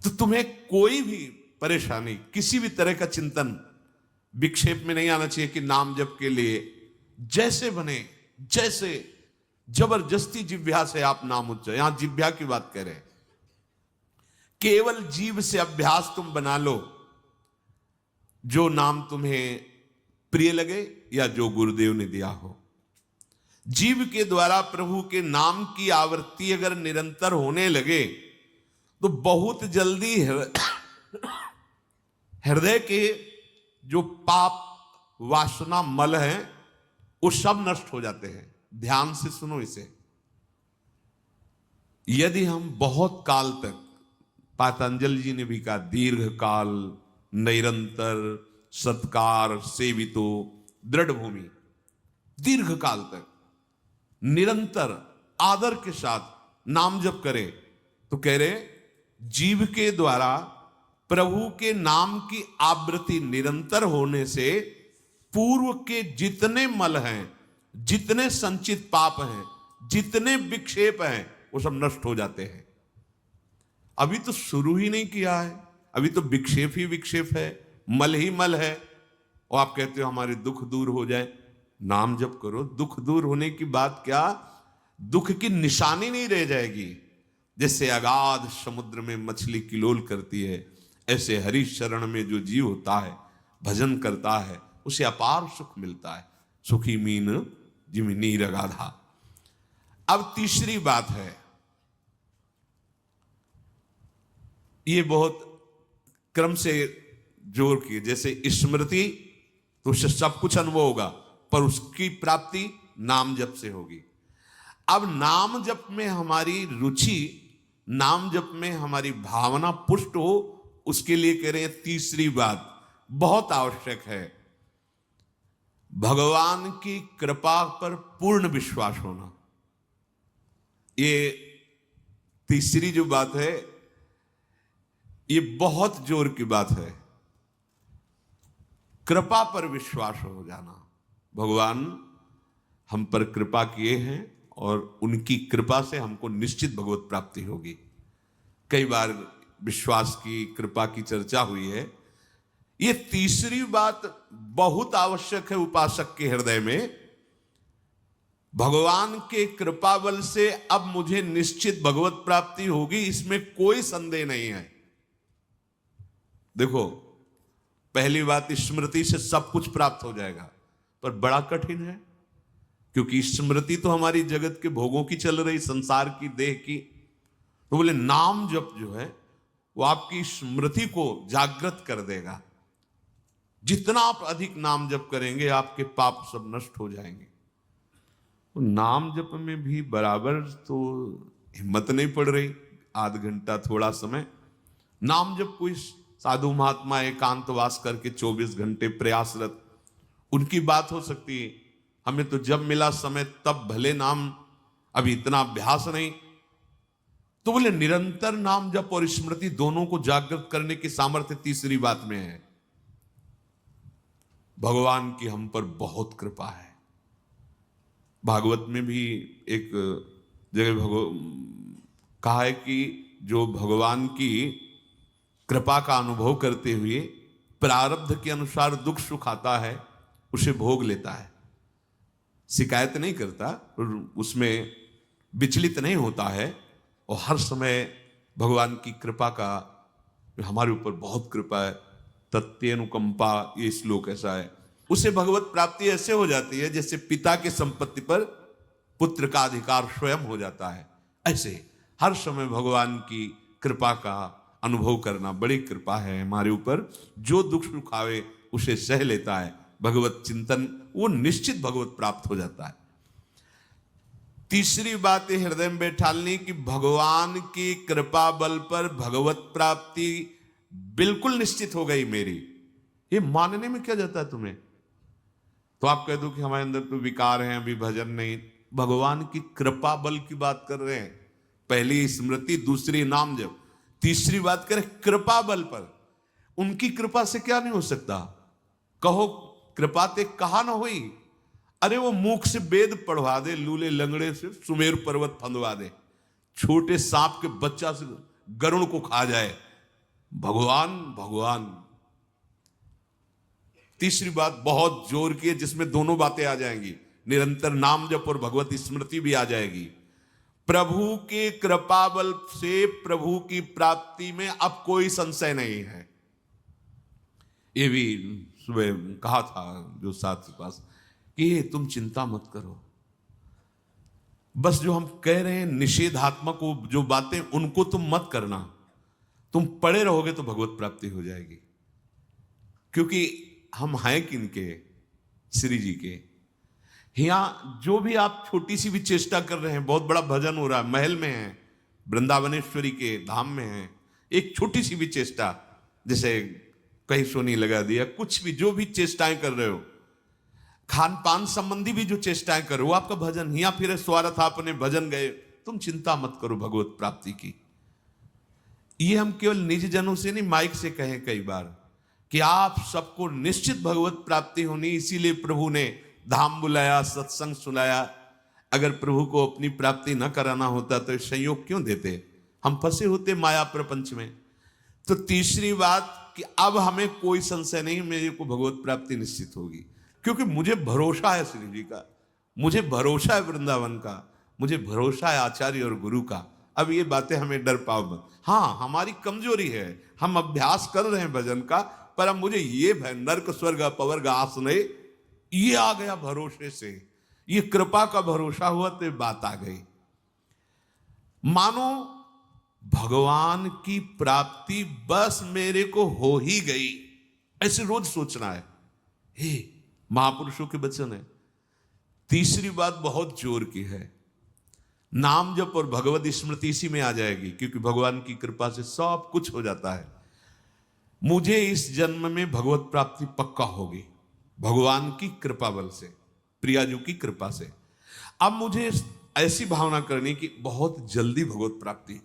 तो तुम्हें कोई भी परेशानी, किसी भी तरह का चिंतन विक्षेप में नहीं आना चाहिए कि नाम जप के लिए जैसे बने, जैसे जबरदस्ती जिह्वा से आप नाम उच्चारण, यहां जिह्वा की बात कह रहे हैं, केवल जीव से अभ्यास तुम बना लो, जो नाम तुम्हें प्रिय लगे या जो गुरुदेव ने दिया हो। जीव के द्वारा प्रभु के नाम की आवृत्ति अगर निरंतर होने लगे तो बहुत जल्दी हृदय के जो पाप वासना मल हैं वो सब नष्ट हो जाते हैं। ध्यान से सुनो इसे। यदि हम बहुत काल तक, पातंजलि जी ने भी कहा, दीर्घ काल निरंतर सत्कार सेवितो दृढ़ भूमि, दीर्घ काल तक निरंतर आदर के साथ नाम जप करे, तो कह रहे जीव के द्वारा प्रभु के नाम की आवृत्ति निरंतर होने से पूर्व के जितने मल हैं, जितने संचित पाप हैं, जितने विक्षेप हैं, वो सब नष्ट हो जाते हैं। अभी तो शुरू ही नहीं किया है, अभी तो विक्षेप ही विक्षेप है, मल ही मल है, और आप कहते हो हमारे दुख दूर हो जाए। नाम जप करो, दुख दूर होने की बात क्या, दुख की निशानी नहीं रह जाएगी। जैसे अगाध समुद्र में मछली किलोल करती है, ऐसे हरि शरण में जो जीव होता है, भजन करता है, उसे अपार सुख मिलता है। सुखी मीन जिम नीर अगाधा। अब तीसरी बात है, ये बहुत क्रम से जोर की, जैसे स्मृति तो उससे सब कुछ अनुभव होगा, पर उसकी प्राप्ति नाम जप से होगी। अब नाम जप में हमारी रुचि, नाम जप में हमारी भावना पुष्ट हो, उसके लिए कह रहे हैं तीसरी बात बहुत आवश्यक है, भगवान की कृपा पर पूर्ण विश्वास होना। ये तीसरी जो बात है, ये बहुत जोर की बात है, कृपा पर विश्वास हो जाना। भगवान हम पर कृपा किए हैं और उनकी कृपा से हमको निश्चित भगवत प्राप्ति होगी। कई बार विश्वास की, कृपा की चर्चा हुई है। ये तीसरी बात बहुत आवश्यक है उपासक के हृदय में, भगवान के कृपा बल से अब मुझे निश्चित भगवत प्राप्ति होगी, इसमें कोई संदेह नहीं है। देखो, पहली बात, स्मृति से सब कुछ प्राप्त हो जाएगा, पर बड़ा कठिन है, क्योंकि स्मृति तो हमारी जगत के भोगों की चल रही, संसार की, देह की। तो बोले नाम जप जो है वो आपकी स्मृति को जागृत कर देगा। जितना आप अधिक नाम जप करेंगे, आपके पाप सब नष्ट हो जाएंगे। तो नाम जप में भी बराबर तो हिम्मत नहीं पड़ रही, आध घंटा थोड़ा समय। नाम जप कोई साधु महात्मा एकांतवास करके 24 घंटे प्रयासरत, उनकी बात हो सकती है। हमें तो जब मिला समय तब भले नाम, अभी इतना अभ्यास नहीं। तो बोले निरंतर नाम जप और स्मृति दोनों को जागृत करने की सामर्थ्य तीसरी बात में है। भगवान की हम पर बहुत कृपा है। भागवत में भी एक जगह कहा है कि जो भगवान की कृपा का अनुभव करते हुए प्रारब्ध के अनुसार दुख सुख आता है, उसे भोग लेता है, शिकायत नहीं करता, उसमें विचलित नहीं होता है, और हर समय भगवान की कृपा का, हमारे ऊपर बहुत कृपा है, तत्यनुकंपा, ये श्लोक ऐसा है। उसे भगवत प्राप्ति ऐसे हो जाती है जैसे पिता के संपत्ति पर पुत्र का अधिकार स्वयं हो जाता है। ऐसे हर समय भगवान की कृपा का अनुभव करना बड़ी कृपा है हमारे ऊपर। जो दुख सुख आवे उसे सह लेता है, भगवत चिंतन, वो निश्चित भगवत प्राप्त हो जाता है। तीसरी बात है हृदय में बैठालनी की भगवान की कृपा बल पर भगवत प्राप्ति बिल्कुल निश्चित हो गई मेरी। ये मानने में क्या जाता है तुम्हें? तो आप कह दो कि हमारे अंदर तो विकार हैं, अभी भजन नहीं। भगवान की कृपा बल की बात कर रहे हैं। पहली स्मृति, दूसरी नाम जप, तीसरी बात करें कृपा बल पर। उनकी कृपा से क्या नहीं हो सकता? कहो कृपा ते कहा ना हुई। अरे वो मुख से वेद पढ़वा दे, लूले लंगड़े से सुमेर पर्वत फंदवा दे, छोटे सांप के बच्चा से गरुड़ को खा जाए, भगवान भगवान। तीसरी बात बहुत जोर की है, जिसमें दोनों बातें आ जाएंगी, निरंतर नाम जप और भगवत स्मृति भी आ जाएगी। प्रभु के कृपा बल से प्रभु की प्राप्ति में अब कोई संशय नहीं है। ये भी सुबह कहा था जो साथ के पास कि तुम चिंता मत करो, बस जो हम कह रहे हैं निषेधात्मक जो बातें उनको तुम मत करना, तुम पड़े रहोगे तो भगवत प्राप्ति हो जाएगी। क्योंकि हम हैं किनके? श्री जी के। यहां जो भी आप छोटी सी भी चेष्टा कर रहे हैं, बहुत बड़ा भजन हो रहा है, महल में है, वृंदावनेश्वरी के धाम में है, एक छोटी सी भी चेष्टा, जैसे कहीं सोनी लगा दिया, कुछ भी जो भी चेष्टाएं कर रहे हो, खान पान संबंधी भी जो चेष्टाएं कर रहे हो, आपका भजन या फिर स्वार्थ आपने भजन गए, तुम चिंता मत करो भगवत प्राप्ति की। ये हम केवल निज जनों से नहीं, माइक से कहें कई बार कि आप सबको निश्चित भगवत प्राप्ति होनी, इसीलिए प्रभु ने धाम बुलाया, सत्संग सुनाया। अगर प्रभु को अपनी प्राप्ति न कराना होता तो संयोग क्यों देते? हम फंसे होते माया प्रपंच में। तो तीसरी बात कि अब हमें कोई संशय नहीं, मेरे को भगवत प्राप्ति निश्चित होगी, क्योंकि मुझे भरोसा है श्री जी का, मुझे भरोसा है वृंदावन का, मुझे भरोसा है आचार्य और गुरु का। अब ये बातें हमें डर पाओ मत। हाँ, हमारी कमजोरी है, हम अभ्यास कर रहे हैं भजन का, पर अब मुझे ये भय नर्क स्वर्ग अपवर्ग आसने, ये आ गया भरोसे से, ये कृपा का भरोसा हुआ तो बात आ गई। मानो भगवान की प्राप्ति बस मेरे को हो ही गई, ऐसे रोज सोचना है। हे महापुरुषों के वचन है। तीसरी बात बहुत जोर की है, नाम जप और भगवत स्मृति इसी में आ जाएगी, क्योंकि भगवान की कृपा से सब कुछ हो जाता है। मुझे इस जन्म में भगवत प्राप्ति पक्का होगी, भगवान की कृपा बल से, प्रियाजू की कृपा से। अब मुझे ऐसी भावना करनी कि बहुत जल्दी भगवत प्राप्ति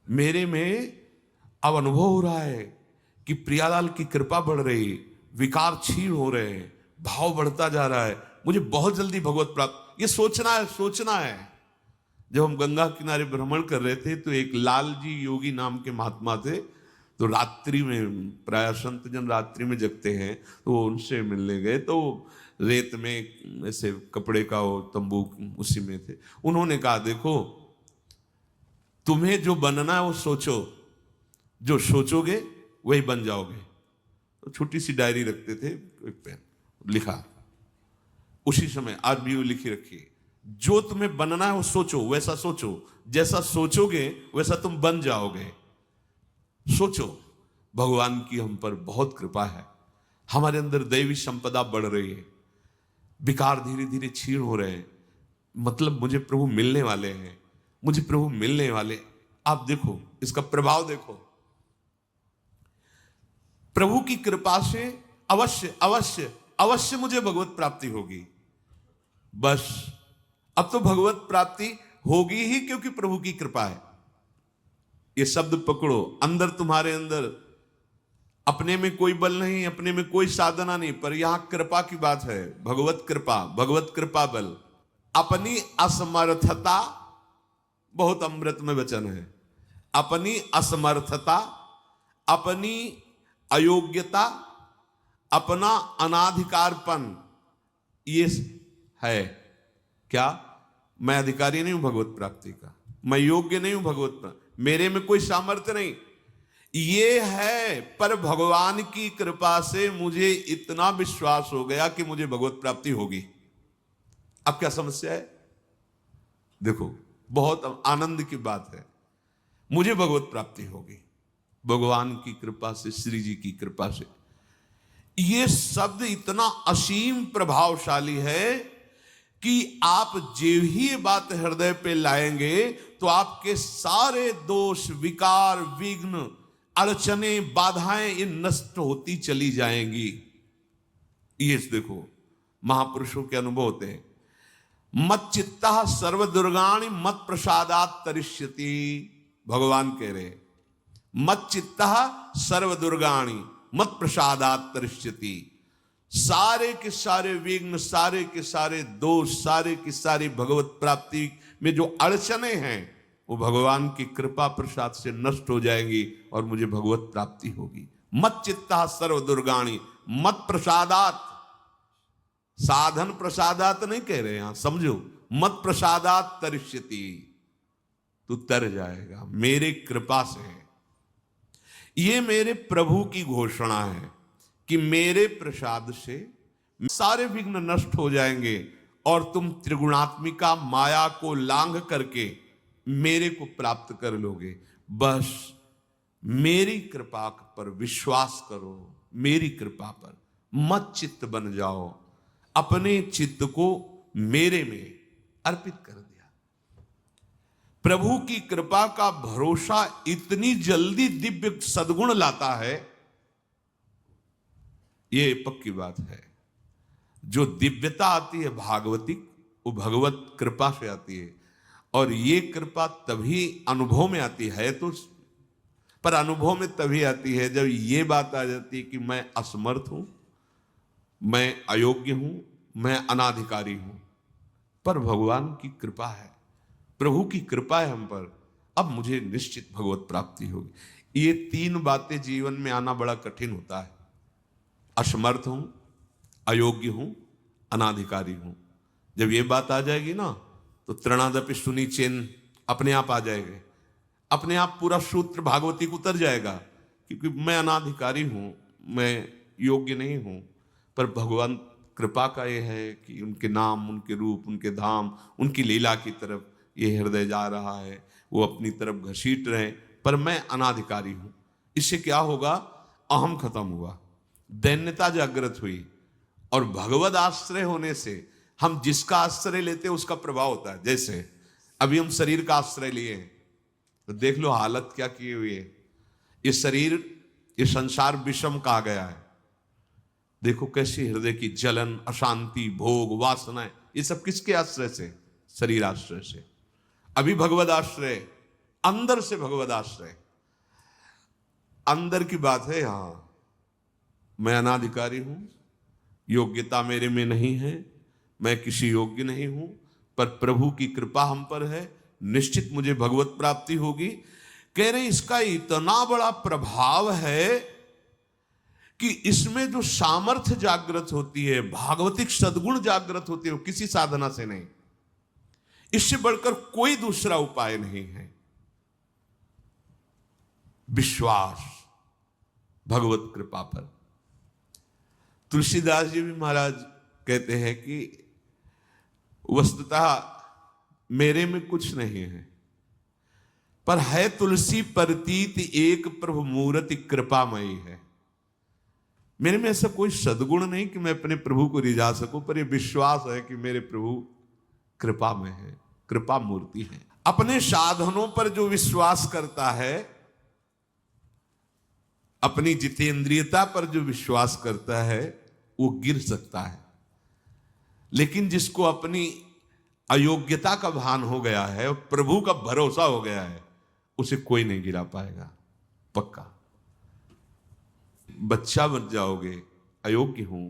मेरे में अब अनुभव हो रहा है कि प्रियालाल की कृपा बढ़ रही, विकार क्षीण हो रहे हैं, भाव बढ़ता जा रहा है, मुझे बहुत जल्दी भगवत प्राप्त, ये सोचना है, सोचना है। जब हम गंगा किनारे भ्रमण कर रहे थे तो एक लाल जी योगी नाम के महात्मा थे, तो रात्रि में, प्राय संत जन रात्रि में जगते हैं, तो उनसे मिलने गए, तो रेत में ऐसे कपड़े का वो तंबू उसी में थे। उन्होंने कहा देखो, तुम्हें जो बनना है वो सोचो, जो सोचोगे वही बन जाओगे। तो छोटी सी डायरी रखते थे, एक पेन लिखा, उसी समय आज भी वो लिखी रखी, जो तुम्हें बनना है वो सोचो, वैसा सोचो, जैसा सोचोगे वैसा तुम बन जाओगे। सोचो, भगवान की हम पर बहुत कृपा है, हमारे अंदर दैवी संपदा बढ़ रही है, विकार धीरे धीरे क्षीण हो रहे हैं, मतलब मुझे प्रभु मिलने वाले हैं, मुझे प्रभु मिलने वाले। आप देखो इसका प्रभाव देखो, प्रभु की कृपा से अवश्य अवश्य अवश्य मुझे भगवत प्राप्ति होगी। बस अब तो भगवत प्राप्ति होगी ही, क्योंकि प्रभु की कृपा है। ये शब्द पकड़ो, अंदर तुम्हारे अंदर अपने में कोई बल नहीं, अपने में कोई साधना नहीं, पर यहां कृपा की बात है, भगवत कृपा, भगवत कृपा बल। अपनी असमर्थता, बहुत अमृत में वचन है, अपनी असमर्थता, अपनी अयोग्यता, अपना अनाधिकारपन, ये है क्या? मैं अधिकारी नहीं हूं भगवत प्राप्ति का, मैं योग्य नहीं हूं भगवत प्राप्ति, मेरे में कोई सामर्थ्य नहीं, ये है। पर भगवान की कृपा से मुझे इतना विश्वास हो गया कि मुझे भगवत प्राप्ति होगी। अब क्या समस्या है? देखो, बहुत आनंद की बात है, मुझे भगवत प्राप्ति होगी भगवान की कृपा से, श्री जी की कृपा से। ये शब्द इतना असीम प्रभावशाली है कि आप जो ही बात हृदय पे लाएंगे तो आपके सारे दोष, विकार, विघ्न, अड़चने, बाधाएं ये नष्ट होती चली जाएंगी। ये देखो महापुरुषों के अनुभव होते हैं। मत चित्ता सर्व दुर्गाणि मत प्रसादात तरिष्यति, भगवान कह रहे, मत चित्ता सर्व दुर्गाणि मत प्रसादात तरिष्यति। सारे के सारे विघ्न, सारे के सारे दोष, सारे की सारी भगवत प्राप्ति में जो अड़चने हैं वो भगवान की कृपा प्रसाद से नष्ट हो जाएंगी और मुझे भगवत प्राप्ति होगी। मत चित्ता सर्व दुर्गाणी मत प्रसादात, साधन प्रसादात नहीं कह रहे यहां, समझो, मत प्रसादात तरिष्यति, तू तर जाएगा मेरे कृपा से। ये मेरे प्रभु की घोषणा है कि मेरे प्रसाद से सारे विघ्न नष्ट हो जाएंगे और तुम त्रिगुणात्मिका माया को लांघ करके मेरे को प्राप्त कर लोगे। बस मेरी कृपा पर विश्वास करो, मेरी कृपा पर मत चित्त बन जाओ। अपने चित्त को मेरे में अर्पित कर दिया। प्रभु की कृपा का भरोसा इतनी जल्दी दिव्य सद्गुण लाता है, ये पक्की बात है। जो दिव्यता आती है भागवतिक, वो भगवत कृपा से आती है। और ये कृपा तभी अनुभव में आती है, तो पर अनुभव में तभी आती है जब ये बात आ जाती है कि मैं असमर्थ हूं, मैं अयोग्य हूं, मैं अनाधिकारी हूं। पर भगवान की कृपा है, प्रभु की कृपा है हम पर, अब मुझे निश्चित भगवत प्राप्ति होगी। ये तीन बातें जीवन में आना बड़ा कठिन होता है। असमर्थ हूं, अयोग्य हूं, अनाधिकारी हूं। जब ये बात आ जाएगी ना, तो तृणादपि सुनी चिन्ह अपने आप आ जाएंगे, अपने आप पूरा सूत्र भागवती उतर जाएगा। क्योंकि मैं अनाधिकारी हूं, मैं योग्य नहीं हूं, पर भगवान कृपा का ये है कि उनके नाम, उनके रूप, उनके धाम, उनकी लीला की तरफ ये हृदय जा रहा है, वो अपनी तरफ घसीट रहे, पर मैं अनाधिकारी हूं। इससे क्या होगा? अहम खत्म हुआ, दैन्यता जागृत हुई, और भगवद आश्रय होने से हम जिसका आश्रय लेते हैं उसका प्रभाव होता है। जैसे अभी हम शरीर का आश्रय लिए हैं, तो देख लो हालत क्या की हुई है। ये शरीर, ये संसार विषम कहा गया है। देखो कैसी हृदय की जलन, अशांति, भोग, वासनाएं, ये सब किसके आश्रय से? शरीर आश्रय से। अभी भगवद आश्रय, अंदर से भगवद आश्रय, अंदर की बात है। यहां मैं अनाधिकारी हूं, योग्यता मेरे में नहीं है, मैं किसी योग्य नहीं हूं, पर प्रभु की कृपा हम पर है, निश्चित मुझे भगवत प्राप्ति होगी। कह रहे इसका इतना बड़ा प्रभाव है कि इसमें जो सामर्थ्य जागृत होती है, भागवतिक सद्गुण जागृत होती है, वो किसी साधना से नहीं, इससे बढ़कर कोई दूसरा उपाय नहीं है। विश्वास भगवत कृपा पर। तुलसीदास जी भी महाराज कहते हैं कि वस्तुतः मेरे में कुछ नहीं है, पर है तुलसी प्रतीत एक प्रभु मूर्ति कृपामयी है। मेरे में ऐसा कोई सद्गुण नहीं कि मैं अपने प्रभु को रिझा सकूं, पर यह विश्वास है कि मेरे प्रभु कृपा में है, कृपा मूर्ति है। अपने साधनों पर जो विश्वास करता है, अपनी जितेंद्रियता पर जो विश्वास करता है, वो गिर सकता है। लेकिन जिसको अपनी अयोग्यता का भान हो गया है और प्रभु का भरोसा हो गया है, उसे कोई नहीं गिरा पाएगा, पक्का। बच्चा बन जाओगे, अयोग्य हूं,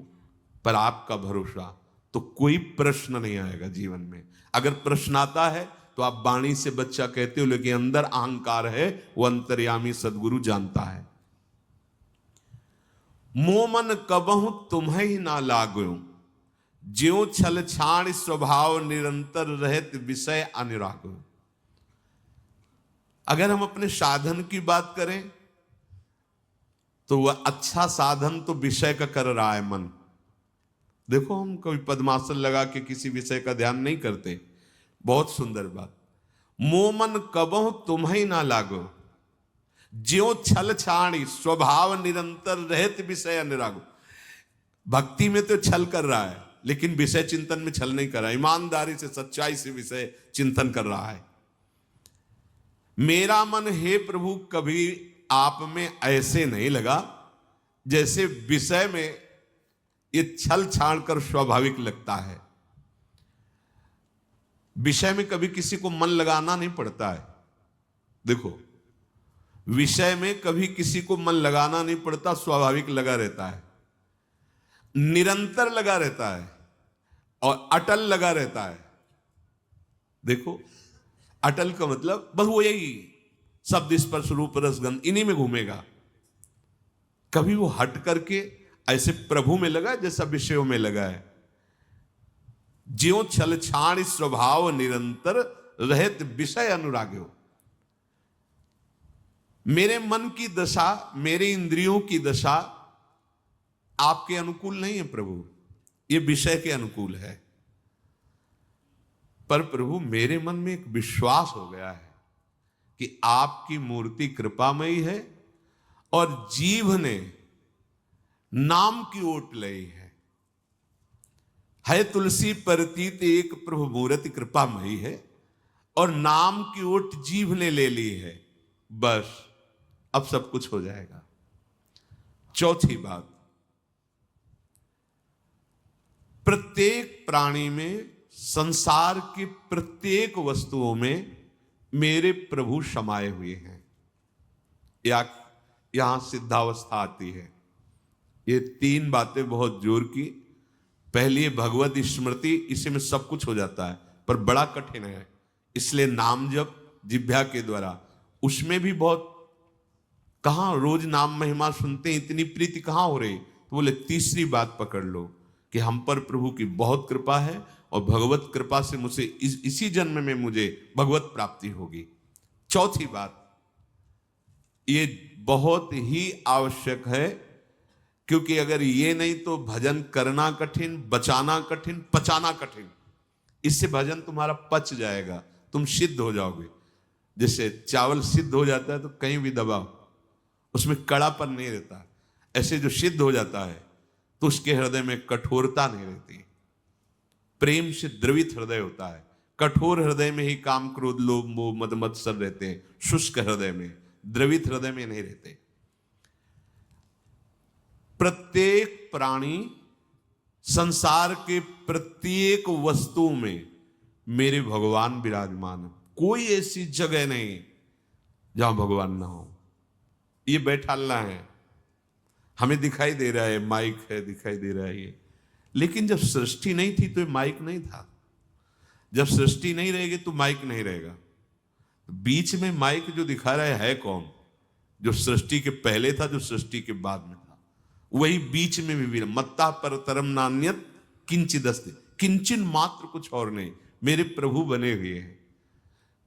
पर आपका भरोसा, तो कोई प्रश्न नहीं आएगा जीवन में। अगर प्रश्न आता है तो आप वाणी से बच्चा कहते हो, लेकिन अंदर अहंकार है, वो अंतर्यामी सदगुरु जानता है। मोमन कबहु तुम्हें ही ना लागो, ज्यों छल छाण स्वभाव निरंतर रहत विषय अनुराग। अगर हम अपने साधन की बात करें तो वह अच्छा साधन तो विषय का कर रहा है मन। देखो हम कभी पद्मासन लगा के किसी विषय का ध्यान नहीं करते, बहुत सुंदर बात। मोमन कबहु तुम्हें ना लागो, ज्यों छल छाणी स्वभाव निरंतर रहत विषय अनुराग। भक्ति में तो छल कर रहा है, लेकिन विषय चिंतन में छल नहीं कर रहा है, ईमानदारी से सच्चाई से विषय चिंतन कर रहा है। मेरा मन हे प्रभु कभी आप में ऐसे नहीं लगा जैसे विषय में ये छल छाड़ कर स्वाभाविक लगता है। विषय में कभी किसी को मन लगाना नहीं पड़ता है। देखो, विषय में कभी किसी को मन लगाना नहीं पड़ता, स्वाभाविक लगा रहता है, निरंतर लगा रहता है और अटल लगा रहता है। देखो, अटल का मतलब बस वो यही शब्द स्पर्श रूप रसगंध इन्हीं में घूमेगा। कभी वो हट करके ऐसे प्रभु में लगा जैसा विषयों में लगा है। ज्यों छल छाण स्वभाव निरंतर रहत विषय अनुराग्यो। मेरे मन की दशा, मेरे इंद्रियों की दशा आपके अनुकूल नहीं है प्रभु, ये विषय के अनुकूल है। पर प्रभु मेरे मन में एक विश्वास हो गया है कि आपकी मूर्ति कृपामयी है और जीव ने नाम की ओट लई है तुलसी परतीत एक प्रभु मूर्ति कृपामयी है और नाम की ओट जीव ने ले ली है, बस अब सब कुछ हो जाएगा। चौथी बात, प्रत्येक प्राणी में, संसार की प्रत्येक वस्तुओं में मेरे प्रभु समाये हुए हैं। यहां सिद्धावस्था आती है। ये तीन बातें बहुत जोर की। पहली है भगवत स्मृति, इसी में सब कुछ हो जाता है, पर बड़ा कठिन है, इसलिए नाम जप जिह्वा के द्वारा, उसमें भी बहुत, कहां रोज नाम महिमा सुनते हैं, इतनी प्रीति कहां हो रही। तो बोले तीसरी बात पकड़ लो कि हम पर प्रभु की बहुत कृपा है और भगवत कृपा से मुझे इसी जन्म में मुझे भगवत प्राप्ति होगी। चौथी बात, ये बहुत ही आवश्यक है, क्योंकि अगर ये नहीं तो भजन करना कठिन, बचाना कठिन, पचाना कठिन। इससे भजन तुम्हारा पच जाएगा, तुम सिद्ध हो जाओगे। जैसे चावल सिद्ध हो जाता है तो कहीं भी दबाओ उसमें कड़ापन नहीं रहता, ऐसे जो सिद्ध हो जाता है तो उसके हृदय में कठोरता नहीं रहती। प्रेम से द्रवित हृदय होता है। कठोर हृदय में ही काम क्रोध लोभ मोह मद मत्सर रहते हैं, शुष्क हृदय में, द्रवित हृदय में नहीं रहते। प्रत्येक प्राणी, संसार के प्रत्येक वस्तु में मेरे भगवान विराजमान है। कोई ऐसी जगह नहीं जहां भगवान ना हो। ये बैठालना है, हमें दिखाई दे रहा है, माइक है, दिखाई दे रहा है ये, लेकिन जब सृष्टि नहीं थी तो ये माइक नहीं था। जब सृष्टि नहीं रहेगी तो माइक नहीं रहेगा। बीच में माइक जो दिखा रहा है कौन? जो सृष्टि के पहले था, जो सृष्टि के बाद में था, वही बीच में भी मत्ता पर तरम नान्यत किंचिदस्ति, किंचन मात्र कुछ और नहीं, मेरे प्रभु बने हुए हैं।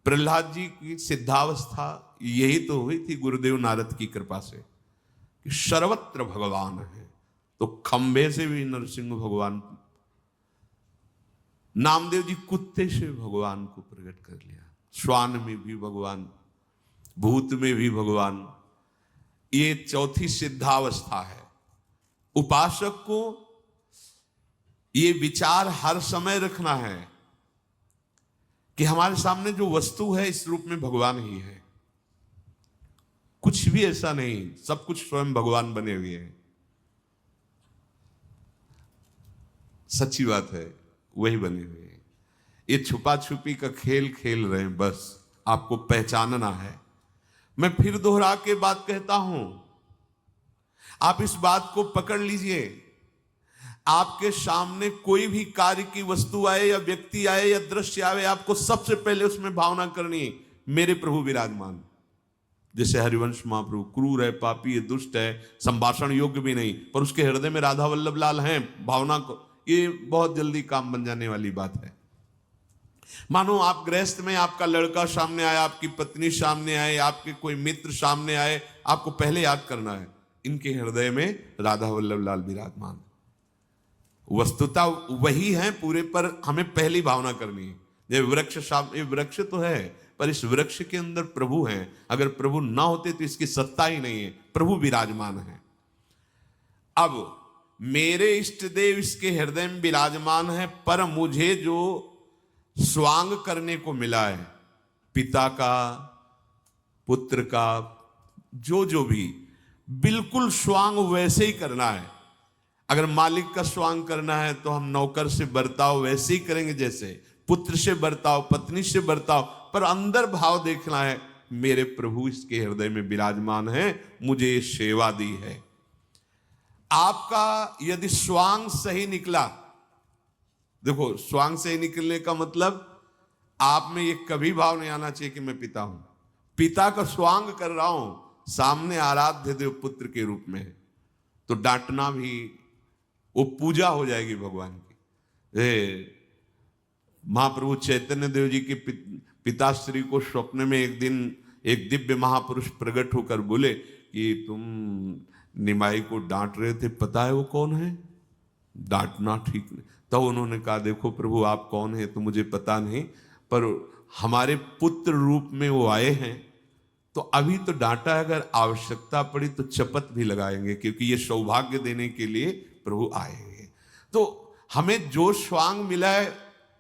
प्रहलाद जी की सिद्धावस्था यही तो हुई थी गुरुदेव नारद की कृपा से कि सर्वत्र भगवान है। तो खंबे से भी नरसिंह भगवान, नामदेव जी कुत्ते से भगवान को प्रकट कर लिया, श्वान में भी भगवान, भूत में भी भगवान। ये चौथी सिद्धावस्था है। उपासक को ये विचार हर समय रखना है कि हमारे सामने जो वस्तु है इस रूप में भगवान ही है, कुछ भी ऐसा नहीं, सब कुछ स्वयं भगवान बने हुए हैं। सच्ची बात है, वही बने हुए हैं। ये छुपा छुपी का खेल खेल रहे हैं, बस आपको पहचानना है। मैं फिर दोहरा के बात कहता हूं, आप इस बात को पकड़ लीजिए। आपके सामने कोई भी कार्य की वस्तु आए या व्यक्ति आए या दृश्य आए, आपको सबसे पहले उसमें भावना करनी है मेरे प्रभु विराजमान। जैसे हरिवंश महाप्रभु क्रूर है, पापी है, दुष्ट है, संभाषण योग्य भी नहीं, पर उसके हृदय में राधा वल्लभ लाल हैं, भावना को, ये बहुत जल्दी काम बन जाने वाली बात है। मानो आप गृहस्थ में, आपका लड़का सामने आया, आपकी पत्नी सामने आए, आपके कोई मित्र सामने आए, आपको पहले याद करना है इनके हृदय में राधा वल्लभ लाल विराजमान। वस्तुता वही है पूरे, पर हमें पहली भावना करनी है। ये वृक्ष सामने, ये वृक्ष तो है, पर इस वृक्ष के अंदर प्रभु हैं। अगर प्रभु ना होते तो इसकी सत्ता ही नहीं है, प्रभु विराजमान है। अब मेरे इष्ट देव इसके हृदय में विराजमान है, पर मुझे जो स्वांग करने को मिला है, पिता का, पुत्र का, जो भी, बिल्कुल स्वांग वैसे ही करना है। अगर मालिक का स्वांग करना है तो हम नौकर से बर्ताव वैसे ही करेंगे, जैसे पुत्र से बर्ताव, पत्नी से बर्ताव, पर अंदर भाव देखना है मेरे प्रभु इसके हृदय में विराजमान है, मुझे ये सेवा दी है। आपका यदि स्वांग सही निकला, देखो स्वांग सही निकलने का मतलब आप में ये कभी भाव नहीं आना चाहिए कि मैं पिता हूं। पिता का स्वांग कर रहा हूं, सामने आराध्य देव पुत्र के रूप में है, तो डांटना भी वो पूजा हो जाएगी भगवान की। महाप्रभु चैतन्य देव जी के पिताश्री को स्वप्न में एक दिन एक दिव्य महापुरुष प्रकट होकर बोले कि तुम निमाई को डांट रहे थे, पता है वो कौन है? डांटना ठीक नहीं। तो उन्होंने कहा देखो प्रभु आप कौन है तो मुझे पता नहीं, पर हमारे पुत्र रूप में वो आए हैं, तो अभी तो डांटा है, अगर आवश्यकता पड़ी तो चपत भी लगाएंगे, क्योंकि ये सौभाग्य देने के लिए प्रभु आएंगे। तो हमें जो स्वांग मिला है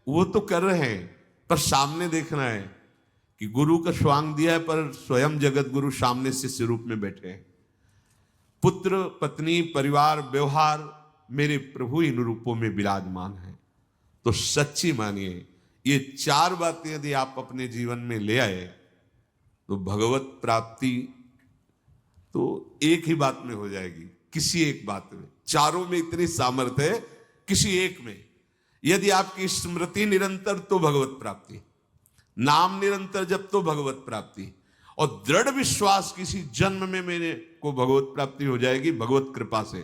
वो तो कर रहे हैं, पर सामने देखना है कि गुरु का स्वांग दिया है, पर स्वयं जगत गुरु सामने शिष्य रूप में बैठे हैं। पुत्र पत्नी परिवार व्यवहार मेरे प्रभु इन रूपों में विराजमान है। तो सच्ची मानिए ये चार बातें यदि आप अपने जीवन में ले आए तो भगवत प्राप्ति तो एक ही बात में हो जाएगी, किसी एक बात में। चारों में इतनी सामर्थ्य है, किसी एक में यदि आपकी स्मृति निरंतर तो भगवत प्राप्ति, नाम निरंतर जब तो भगवत प्राप्ति, और दृढ़ विश्वास किसी जन्म में मेरे को भगवत प्राप्ति हो जाएगी भगवत कृपा से,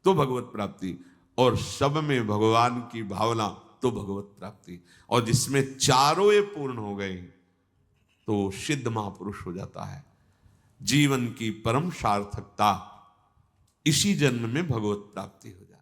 तो भगवत प्राप्ति, और सब में भगवान की भावना तो भगवत प्राप्ति। और जिसमें चारों ये पूर्ण हो गए तो सिद्ध महापुरुष हो जाता है। जीवन की परम सार्थकता इसी जन्म में भगवत प्राप्ति हो जाती है।